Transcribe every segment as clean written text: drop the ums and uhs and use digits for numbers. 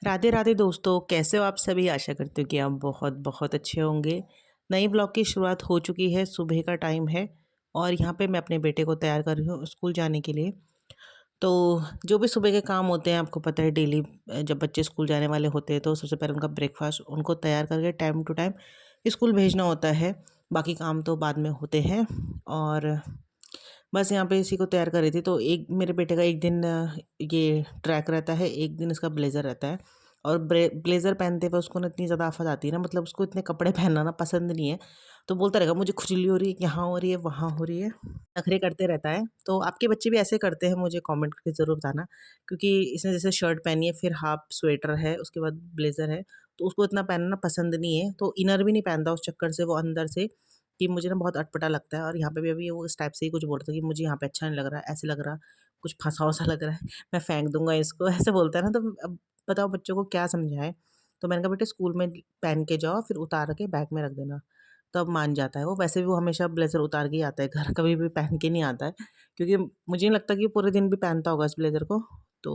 राधे राधे दोस्तों, कैसे हो आप सभी। आशा करती हूँ कि आप बहुत बहुत अच्छे होंगे। नई ब्लॉग की शुरुआत हो चुकी है, सुबह का टाइम है और यहाँ पे मैं अपने बेटे को तैयार कर रही हूँ स्कूल जाने के लिए। तो जो भी सुबह के काम होते हैं आपको पता है, डेली जब बच्चे स्कूल जाने वाले होते हैं तो सबसे पहले उनका ब्रेकफास्ट उनको तैयार करके टाइम टू टाइम स्कूल भेजना होता है। बाकी काम तो बाद में होते हैं। और बस यहाँ पे इसी को तैयार कर रही थी। तो एक मेरे बेटे का एक दिन ये ट्रैक रहता है, एक दिन इसका ब्लेज़र रहता है। और ब्लेज़र पहनते हुए उसको ना इतनी ज़्यादा आफत आती है ना, मतलब उसको इतने कपड़े पहनना ना पसंद नहीं है। तो बोलता रहेगा मुझे खुजली हो रही है, यहाँ हो रही है, वहाँ हो रही है, नखरे करते रहता है। तो आपके बच्चे भी ऐसे करते हैं, मुझे कमेंट करके ज़रूर बताना। क्योंकि इसने जैसे शर्ट पहनी है, फिर हाफ स्वेटर है, उसके बाद ब्लेज़र है, तो उसको इतना पहनना पसंद नहीं है। तो इनर भी नहीं पहनता उस चक्कर से वो अंदर से, कि मुझे ना बहुत अटपटा लगता है। और यहाँ पे भी अभी वो इस टाइप से ही कुछ बोल रहा था कि मुझे यहाँ पे अच्छा नहीं लग रहा, ऐसे लग रहा, कुछ फँसा-वसा लग रहा है, मैं फेंक दूँगा इसको, ऐसे बोलता है ना। तो अब बताओ बच्चों को क्या समझाएँ? तो मैंने कहा बेटे स्कूल में पहन के जाओ, फिर उतार के बैग में रख देना, तब मान जाता है वो। वैसे भी वो हमेशा ब्लेज़र उतार के ही आता है घर, कभी भी पहन के नहीं आता है। क्योंकि मुझे नहीं लगता कि वो पूरे दिन भी पहनता होगा इस ब्लेज़र को। तो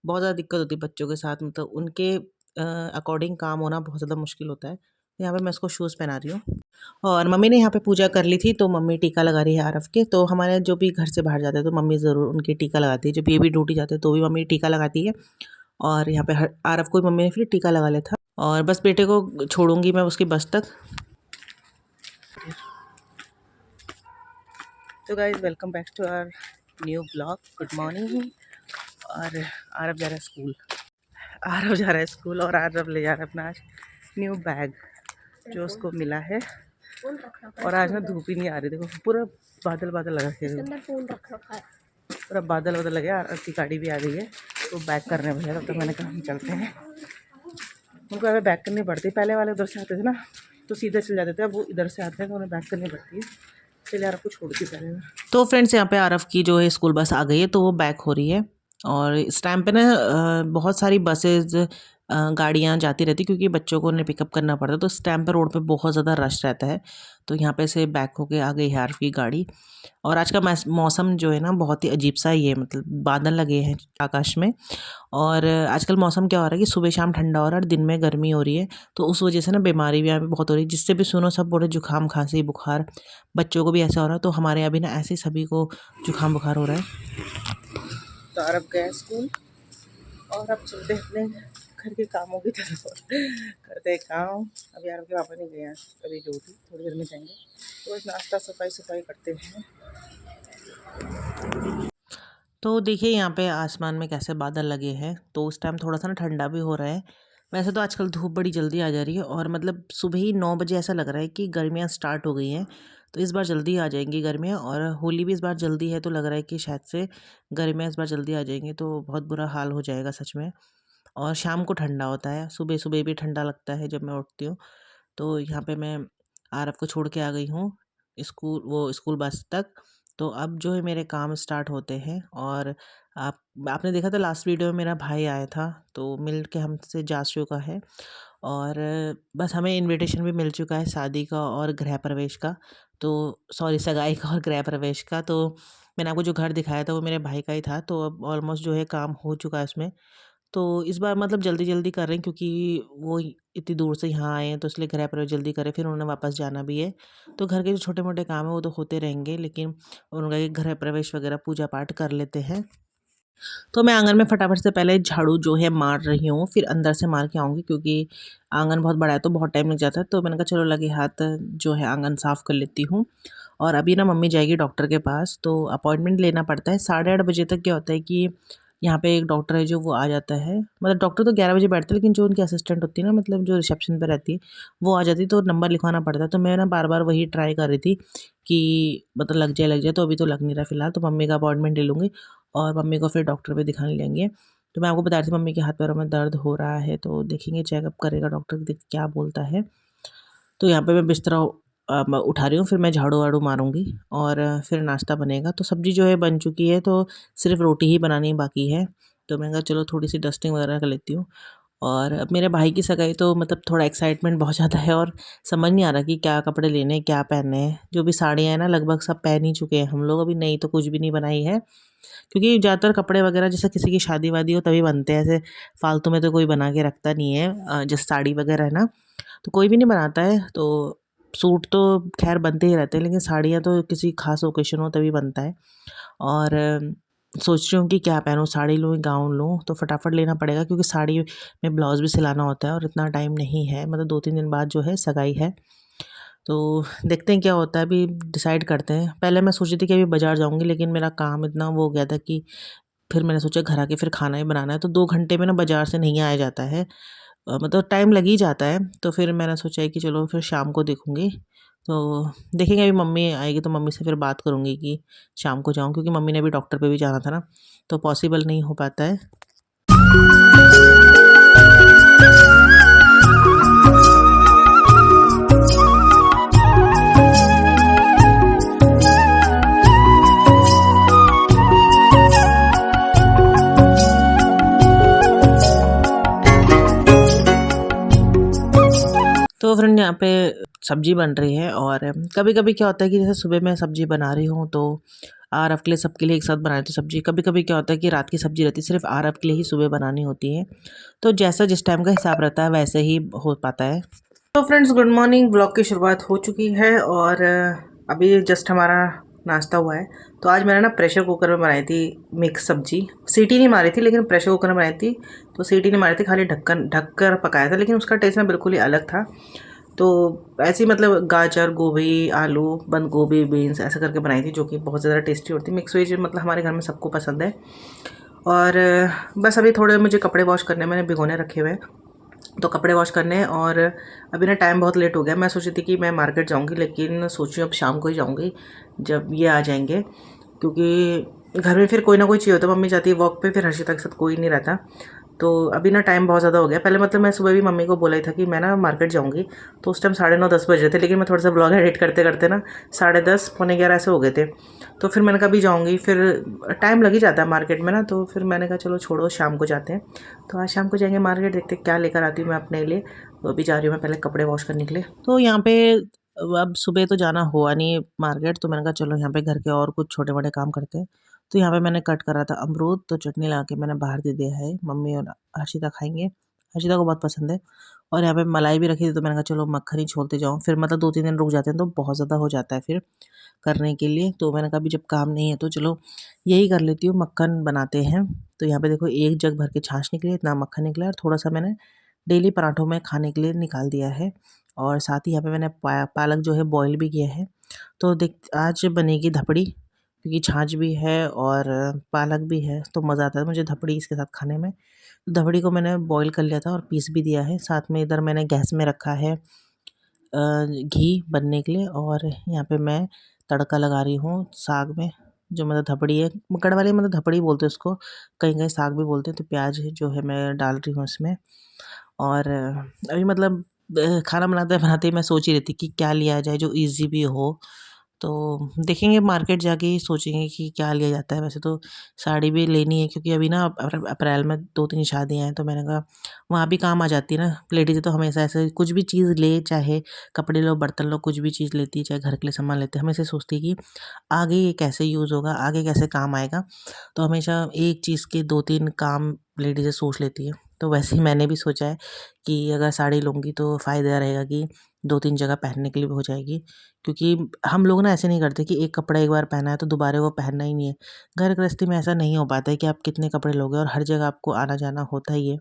बहुत ज़्यादा दिक्कत होती है बच्चों के साथ, मतलब उनके अकॉर्डिंग काम होना बहुत ज़्यादा मुश्किल होता है। तो यहाँ पे मैं इसको शूज़ पहना रही हूँ। और मम्मी ने यहाँ पे पूजा कर ली थी, तो मम्मी टीका लगा रही है आरव के। तो हमारे जो भी घर से बाहर जाते हैं तो मम्मी ज़रूर उनकी टीका लगाती है। जब ये भी ड्यूटी जाते हैं तो भी मम्मी टीका लगाती है। और यहाँ पे आरव को भी मम्मी ने फिर टीका लगा लिया था। और बस बेटे को छोड़ूंगी मैं उसकी बस तक। तो guys welcome back to our new blog. Good morning. और आरव जा रहा है स्कूल। आरव जा रहा है स्कूल और आरव ले जा रहा है अपना आज न्यू बैग जो उसको मिला है। और आज ना धूप ही नहीं आ रही, देखो पूरा बादल बादल लगा के, पूरा बादल बादल लगे। आरव की गाड़ी भी आ गई है, तो बैग करने भैया। तब तक मैंने कहा हम चलते हैं। उनको अगर बैक करनी पड़ती, पहले वाले उधर से आते थे ना तो सीधे चल जाते थे, अब वो इधर से आते हैं तो उन्हें बैक करनी पड़ती है। चलिए आरव को छोड़ती पहले मैं। तो फ्रेंड्स यहाँ पे आरव की जो है स्कूल बस आ गई है, तो वो बैक हो रही है। और इस टाइम पे ना बहुत सारी बसेज गाड़ियाँ जाती रहती, क्योंकि बच्चों को उन्हें पिकअप करना पड़ता है। तो इस टाइम पे रोड पे बहुत ज़्यादा रश रहता है। तो यहाँ पे से बैक होके आ गई है आरव की गाड़ी। और आज का मौसम जो है ना बहुत ही अजीब सा ही है, मतलब बादल लगे हैं आकाश में। और आजकल मौसम क्या हो रहा है कि सुबह शाम ठंडा हो रहा है और दिन में गर्मी हो रही है। तो उस वजह से ना बीमारी भी यहाँ पे बहुत हो रही है, जिससे भी सुनो सब बोले जुकाम खांसी बुखार। बच्चों को भी ऐसा हो रहा है, तो हमारे यहाँ भी ना ऐसे सभी को जुकाम बुखार हो रहा है। तो अरब गए स्कूल और अब चलते हैं अपने घर के कामों की तरफ करते हैं काम। अभी अरब के पापा नहीं गए हैं, अभी ड्यूटी, थोड़ी देर में जाएंगे। तो बस नाश्ता सफाई करते हैं। तो देखिए यहाँ पे आसमान में कैसे बादल लगे हैं, तो उस टाइम थोड़ा सा ना ठंडा भी हो रहा है। वैसे तो आजकल धूप बड़ी जल्दी आ जा रही है, और मतलब सुबह ही 9 बजे ऐसा लग रहा है कि गर्मियाँ स्टार्ट हो गई हैं। तो इस बार जल्दी आ जाएंगी गर्मियाँ, और होली भी इस बार जल्दी है, तो लग रहा है कि शायद से गर्मियाँ इस बार जल्दी आ जाएंगी, तो बहुत बुरा हाल हो जाएगा सच में। और शाम को ठंडा होता है, सुबह सुबह भी ठंडा लगता है जब मैं उठती हूँ। तो यहाँ पे मैं आरव को छोड़ के आ गई हूँ स्कूल बस तक। तो अब जो है मेरे काम स्टार्ट होते हैं। और आपने देखा था लास्ट वीडियो में मेरा भाई आया था, तो मिल के हमसे जा चुका है। और बस हमें इनविटेशन भी मिल चुका है शादी का और गृह प्रवेश का, तो सॉरी सगाई का और गृह प्रवेश का। तो मैंने आपको जो घर दिखाया था वो मेरे भाई का ही था। तो अब ऑलमोस्ट जो है काम हो चुका है उसमें। तो इस बार मतलब जल्दी-जल्दी कर रहे हैं, क्योंकि वो इतनी दूर से यहाँ आए हैं, तो इसलिए गृह प्रवेश जल्दी करें, फिर उन्होंने वापस जाना भी है। तो घर के जो छोटे-मोटे काम हैं वो तो होते रहेंगे, लेकिन उनका ये गृह प्रवेश वगैरह पूजा पाठ कर लेते हैं। तो मैं आंगन में फटाफट से पहले झाड़ू जो है मार रही हूँ, फिर अंदर से मार के आऊँगी, क्योंकि आंगन बहुत बड़ा है तो बहुत टाइम लग जाता है। तो मैंने कहा चलो लगे हाथ जो है आंगन साफ़ कर लेती हूँ। और अभी ना मम्मी जाएगी डॉक्टर के पास, तो अपॉइंटमेंट लेना पड़ता है 8:30 बजे तक। क्या होता है कि यहाँ पे एक डॉक्टर है जो वो आ जाता है, मतलब डॉक्टर तो 11 बजे बैठते हैं, लेकिन जो उनकी असिस्टेंट होती है ना, मतलब जो रिसेप्शन पे रहती है, वो आ जाती है, तो नंबर लिखवाना पड़ता है। तो मैं ना बार बार वही ट्राई कर रही थी कि मतलब लग जाए, तो अभी तो लग नहीं रहा फिलहाल। तो मम्मी का अपॉइंटमेंट ले लूँगी और मम्मी को फिर डॉक्टर पे दिखाने लेंगे। तो मैं आपको बता रही थी मम्मी के हाथ पैरों में दर्द हो रहा है, तो देखेंगे चेकअप करेगा डॉक्टर, देख क्या बोलता है। तो यहाँ पे मैं बिस्तरा उठा रही हूँ, फिर मैं झाड़ू वाड़ू मारूँगी और फिर नाश्ता बनेगा। तो सब्ज़ी जो है बन चुकी है, तो सिर्फ रोटी ही बनानी बाकी है। तो मैंने कहा चलो थोड़ी सी डस्टिंग वगैरह कर लेती हूँ। और अब मेरे भाई की सगाई, तो मतलब थोड़ा एक्साइटमेंट बहुत ज़्यादा है, और समझ नहीं आ रहा कि क्या कपड़े लेने हैं, क्या पहनने हैं। जो भी साड़ियाँ हैं ना लगभग सब पहन ही चुके हैं हम लोग, अभी नई तो कुछ भी नहीं बनाई है। क्योंकि ज़्यादातर कपड़े वगैरह जैसे किसी की शादी वादी हो तभी बनते हैं, ऐसे फालतू में तो कोई बना के रखता नहीं है। जैसे साड़ी वगैरह है ना, तो कोई भी नहीं बनाता है। तो सूट तो खैर बनते ही रहते हैं, लेकिन साड़ियाँ तो किसी खास ओकेशन हो तभी बनता है। और सोच रही हूँ कि क्या पहनूँ, साड़ी लूँ गाउन लूँ, तो फटाफट लेना पड़ेगा क्योंकि साड़ी में ब्लाउज़ भी सिलाना होता है और इतना टाइम नहीं है, मतलब 2-3 दिन बाद जो है सगाई है। तो देखते हैं क्या होता है, अभी डिसाइड करते हैं। पहले मैं सोची थी कि अभी बाज़ार जाऊँगी, लेकिन मेरा काम इतना वो हो गया था कि फिर मैंने सोचा घर आके फिर खाना ही बनाना है, तो 2 घंटे में ना बाज़ार से नहीं आया जाता है। मतलब टाइम लग ही जाता है। तो फिर मैंने सोचा है कि चलो फिर शाम को देखूँगी। तो देखेंगे, अभी मम्मी आएगी तो मम्मी से फिर बात करूँगी कि शाम को जाऊँ, क्योंकि मम्मी ने अभी डॉक्टर पे भी जाना था ना, तो पॉसिबल नहीं हो पाता है। तो फ्रेंड यहाँ पे सब्जी बन रही है, और कभी कभी क्या होता है कि जैसे सुबह मैं सब्जी बना रही हूँ तो आरव के लिए, सबके लिए एक साथ बनाती हूँ सब्जी। कभी कभी क्या होता है कि रात की सब्जी रहती है, सिर्फ आरव के लिए ही सुबह बनानी होती है। तो जैसा जिस टाइम का हिसाब रहता है वैसे ही हो पाता है। तो फ्रेंड्स गुड मॉर्निंग, ब्लॉग की शुरुआत हो चुकी है और अभी जस्ट हमारा नाश्ता हुआ है। तो आज मैंने ना प्रेशर कुकर में बनाई थी मिक्स सब्जी। सीटी नहीं मारी थी, लेकिन प्रेशर कुकर में बनाई थी, तो सीटी नहीं मारी थी, खाली ढक कर पकाया था, लेकिन उसका टेस्ट ना बिल्कुल ही अलग था। तो ऐसी मतलब गाजर, गोभी, आलू, बंद गोभी, बीन्स ऐसा करके बनाई थी, जो कि बहुत ज़्यादा टेस्टी होती है। मिक्स वेज मतलब हमारे घर में सबको पसंद है। और बस अभी थोड़े मुझे कपड़े वॉश करने, मैंने भिगोने रखे हुए हैं, तो कपड़े वॉश करने हैं। और अभी ना टाइम बहुत लेट हो गया। मैं सोची थी कि मैं मार्केट जाऊंगी, लेकिन सोची अब शाम को ही जाऊंगी जब ये आ जाएंगे, क्योंकि घर में फिर कोई ना कोई चाहिए होता है। मम्मी जाती है वॉक पे, फिर हर्षिता के साथ कोई नहीं रहता। तो अभी ना टाइम बहुत ज़्यादा हो गया। पहले मतलब मैं सुबह भी मम्मी को बोला ही था कि मैं ना मार्केट जाऊंगी, तो उस टाइम 9:30-10 बज रहे थे, लेकिन मैं थोड़ा सा ब्लॉग एडिट करते करते ना 10:30 पौने 11 ऐसे हो गए थे। तो फिर मैंने कहा अभी जाऊँगी, फिर टाइम लग ही जाता है मार्केट में ना, तो फिर मैंने कहा चलो छोड़ो, शाम को जाते हैं। तो आज शाम को जाएंगे मार्केट, देखते क्या लेकर आती हूँ मैं अपने लिए। तो अभी जा रही हूँ मैं पहले कपड़े वॉश करने के लिए। तो यहाँ पे अब सुबह तो जाना हुआ नहीं मार्केट, तो मैंने कहा चलो यहाँ पे घर के और कुछ छोटे बड़े काम करते हैं। तो यहाँ पे मैंने कट करा था अमरूद, तो चटनी ला के मैंने बाहर दे दिया है। मम्मी और हर्षिता खाएंगे, हर्षिता को बहुत पसंद है। और यहाँ पे मलाई भी रखी थी, तो मैंने कहा चलो मक्खन ही छोड़ते जाऊँ, फिर मतलब 2-3 दिन रुक जाते हैं तो बहुत ज़्यादा हो जाता है फिर करने के लिए। तो मैंने कहा अभी जब काम नहीं है तो चलो यही कर लेती हूँ, मक्खन बनाते हैं। तो यहाँ पे देखो 1 जग भर के छाछ निकली, इतना मक्खन निकला, और थोड़ा सा मैंने डेली पराठों में खाने के लिए निकाल दिया है। और साथ ही यहाँ पे मैंने पालक जो है बॉईल भी किया है। तो देख आज बनेगी धपड़ी, क्योंकि छाछ भी है और पालक भी है, तो मज़ा आता है मुझे धपड़ी इसके साथ खाने में। तो धपड़ी को मैंने बॉईल कर लिया था और पीस भी दिया है। साथ में इधर मैंने गैस में रखा है घी बनने के लिए, और यहाँ पे मैं तड़का लगा रही हूँ साग में, जो मतलब धपड़ी है, मकड़ वाली मतलब धपड़ी बोलते हैं उसको, कहीं कहीं साग भी बोलते हैं। तो प्याज जो है मैं डाल रही हूँ इसमें। और अभी मतलब खाना बनाते बनाते ही मैं सोच ही रही थी कि क्या लिया जाए जो इजी भी हो। तो देखेंगे मार्केट जाके ही सोचेंगे कि क्या लिया जाता है। वैसे तो साड़ी भी लेनी है, क्योंकि अभी ना अप्रैल में 2-3 शादियाँ हैं, तो मैंने कहा वहाँ भी काम आ जाती है ना। लेडीज़ तो हमेशा ऐसे कुछ भी चीज़ ले, चाहे कपड़े लो, बर्तन लो, कुछ भी चीज़ लेती है, चाहे घर के लिए सामान लेते हैं, हमेशा सोचती है कि आगे ये कैसे यूज़ होगा, आगे कैसे काम आएगा। तो हमेशा एक चीज़ के 2-3 काम लेडीज़ें सोच लेती है। तो वैसे ही मैंने भी सोचा है कि अगर साड़ी लूँगी तो फ़ायदा रहेगा कि 2-3 जगह पहनने के लिए भी हो जाएगी। क्योंकि हम लोग ना ऐसे नहीं करते कि एक कपड़ा एक बार पहना है तो दोबारा वो पहनना ही नहीं है। घर गृहस्थी में ऐसा नहीं हो पाता है कि आप कितने कपड़े लोगे, और हर जगह आपको आना जाना होता ही है।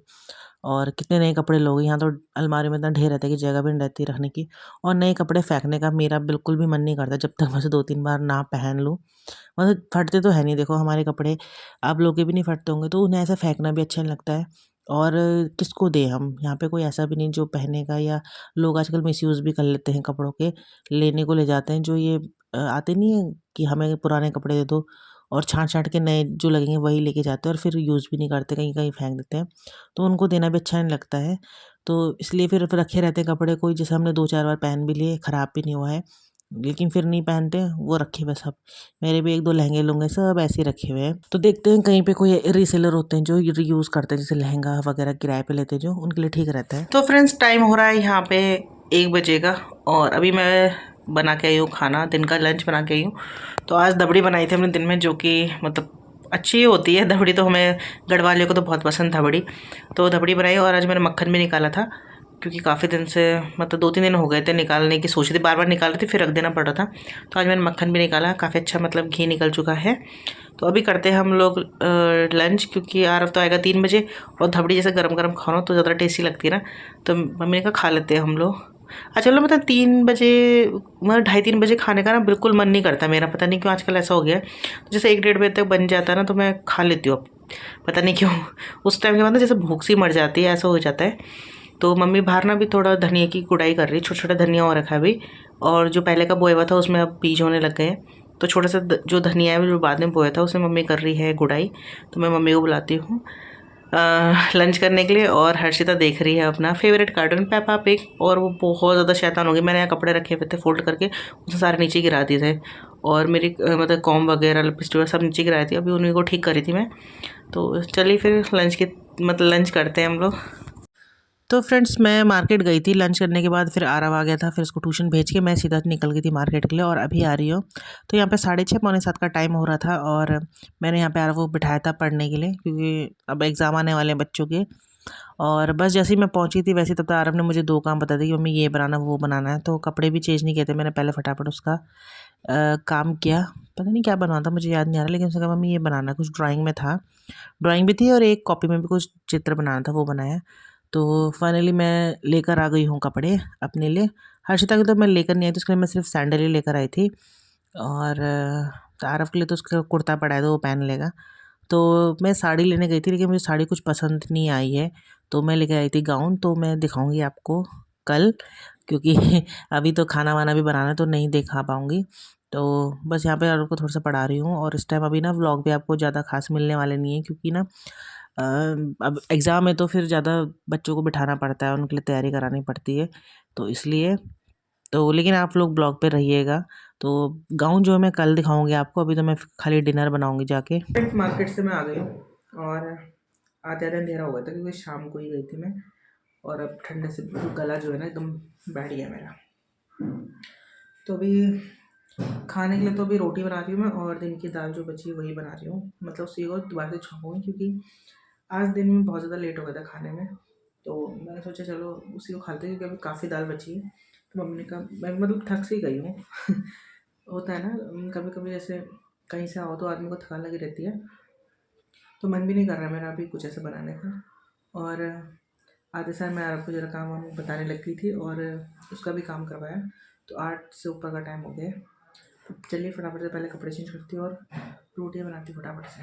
और कितने नए कपड़े लोगे, यहाँ तो अलमारी में इतना ढेर रहता है कि जगह भी नहीं रहती रखने की। और नए कपड़े फेंकने का मेरा बिल्कुल भी मन नहीं करता जब तक मैं उसे 2-3 बार ना पहन लूँ। मतलब फटते तो है नहीं, देखो हमारे कपड़े आप लोग के भी नहीं फटते होंगे, तो उन्हें ऐसा फेंकना भी अच्छा नहीं लगता है। और किसको दें हम, यहाँ पे कोई ऐसा भी नहीं जो पहनेगा। या लोग आजकल मिसयूज़ भी कर लेते हैं कपड़ों के, लेने को ले जाते हैं, जो ये आते नहीं है कि हमें पुराने कपड़े दे दो, और छाँट-छाँट के नए जो लगेंगे वही लेके जाते हैं, और फिर यूज़ भी नहीं करते, कहीं-कहीं फेंक देते हैं। तो उनको देना भी अच्छा नहीं लगता है। तो इसलिए फिर रखे रहते हैं कपड़े, कोई जैसे हमने 2-4 बार पहन भी लिए, ख़राब भी नहीं हुआ है, लेकिन फिर नहीं पहनते, वो रखे हुए सब। मेरे भी 1-2 लहंगे-लुंगे सब ऐसे ही रखे हुए हैं। तो देखते हैं कहीं पे कोई रीसेलर होते हैं जो रीयूज़ करते हैं, जैसे लहंगा वगैरह किराए पे लेते हैं जो, उनके लिए ठीक रहता है। तो फ्रेंड्स टाइम हो रहा है यहाँ पे 1 बजे का, और अभी मैं बना के आई हूँ खाना, दिन का लंच बना के आई हूँ। तो आज दबड़ी बनाई थी हमने दिन में, जो कि मतलब अच्छी होती है धबड़ी, तो हमें गढ़वालियों को तो बहुत पसंद धबड़ी। तो धबड़ी बनाई और आज मैंने मक्खन भी निकाला था, क्योंकि काफ़ी दिन से मतलब 2-3 दिन हो गए थे निकालने की सोची थी, बार बार निकाल रही थी फिर रख देना पड़ रहा था। तो आज मैंने मक्खन भी निकाला, काफ़ी अच्छा मतलब घी निकल चुका है। तो अभी करते हैं हम लोग लंच, क्योंकि आरव तो आएगा 3 बजे, और धबड़ी जैसे गरम गरम खाओ तो ज़्यादा टेस्टी लगती है ना। तो मम्मी ने कहा खा लेते हैं हम लोग। अच्छा चलो, मतलब 3 बजे, मतलब 2:30-3 बजे खाने का ना बिल्कुल मन नहीं करता मेरा, पता नहीं क्यों आजकल ऐसा हो गया है। तो जैसे 1-1:30 बजे तक बन जाता है ना तो मैं खा लेती हूँ अब, पता नहीं क्यों। उस टाइम के बाद ना जैसे भूख सी मर जाती है, ऐसा हो जाता है। तो मम्मी बाहर ना भी थोड़ा धनिया की गुड़ाई कर रही है, छोटा छोटा धनिया हो रखा है अभी, और जो पहले का बोया हुआ था उसमें अब बीज होने लग गए हैं। तो छोटा सा जो धनिया है जो बाद में बोया था उसमें मम्मी कर रही है गुड़ाई। तो मैं मम्मी को बुलाती हूँ लंच करने के लिए, और हर्षिता देख रही है अपना फेवरेट कार्टून पेपा पिग, और वो बहुत ज़्यादा शैतान हो गई। मैंने यहाँ कपड़े रखे हुए थे फोल्ड करके, उसे सारे नीचे गिरा दिए थे, और मेरी मतलब कॉम वगैरह लिपस्टिक वगैरह सब नीचे गिराई थी, अभी उन्हीं को ठीक करी थी मैं। तो चलिए फिर लंच के मतलब लंच करते हैं हम लोग। तो फ्रेंड्स मैं मार्केट गई थी लंच करने के बाद, फिर आरव आ गया था, फिर उसको ट्यूशन भेज के मैं सीधा निकल गई थी मार्केट के लिए, और अभी आ रही हूँ। तो यहाँ पे 6:30 पौने 7 का टाइम हो रहा था, और मैंने यहाँ पे आरव को बिठाया था पढ़ने के लिए, क्योंकि अब एग्ज़ाम आने वाले हैं बच्चों के। और बस जैसे ही मैं पहुँची थी वैसे तब तक आरव ने मुझे 2 काम बता दिए कि मम्मी ये बनाना वो बनाना है। तो कपड़े भी चेंज नहीं किए थे मैंने, पहले फटाफट उसका काम किया। पता नहीं क्या बनवाना था, मुझे याद नहीं आ रहा, लेकिन उसने कहा मम्मी ये बनाना, कुछ ड्राइंग में था, ड्राइंग भी थी और एक कॉपी में भी कुछ चित्र बनाना था, वो बनाया। तो फाइनली मैं लेकर आ गई हूँ कपड़े अपने लिए। हर्षिता के तो मैं लेकर नहीं आई थी, उसके लिए मैं सिर्फ सैंडल ही लेकर आई थी, और आरव के लिए तो उसका कुर्ता पड़ा है तो वो पहन लेगा। तो मैं साड़ी लेने गई थी, लेकिन मुझे साड़ी कुछ पसंद नहीं आई है, तो मैं लेकर आई थी गाउन, तो मैं दिखाऊंगी आपको कल, क्योंकि अभी तो खाना वाना भी बनाना है तो नहीं दिखा पाऊँगी। तो बस यहाँ पे आरव को थोड़ा सा पढ़ा रही हूँ, और इस टाइम अभी ना व्लॉग भी आपको ज़्यादा खास मिलने वाले नहीं है, क्योंकि ना अब एग्ज़ाम है तो फिर ज़्यादा बच्चों को बिठाना पड़ता है, उनके लिए तैयारी करानी पड़ती है, तो इसलिए। तो लेकिन आप लोग ब्लॉग पे रहिएगा। तो गाउन जो है मैं कल दिखाऊंगी आपको, अभी तो मैं खाली डिनर बनाऊंगी जाके। मार्केट से मैं आ गई हूँ, और आधे आधे अंधेरा हो गया था क्योंकि शाम को ही गई थी मैं, और अब ठंडे से गला जो है ना एकदम बैठ गया मेरा। तो अभी खाने के लिए तो अभी रोटी बना रही हूँ मैं, और दिन की दाल जो बची है वही बना रही हूँ, मतलब उसी को दोबारा से छौंकूँगी, क्योंकि आज दिन में बहुत ज़्यादा लेट हो गया था खाने में। तो मैंने सोचा चलो उसी को खाते हैं, क्योंकि अभी काफ़ी दाल बची है। तो मम्मी ने कहा, मैं मतलब थक सी गई हूँ होता है ना कभी कभी, जैसे कहीं से आओ तो आदमी को थकान लगी रहती है, तो मन भी नहीं कर रहा है मेरा अभी कुछ ऐसा बनाने का। और आधे साल मैं आपको ज़रा काम वाम बताने लग गई थी, और उसका भी काम करवाया, तो 8 से ऊपर का टाइम हो गया है। तो चलिए फटाफट से पहले कपड़े चेंज करती हूँ और रोटियाँ बनाती हूँ फटाफट से।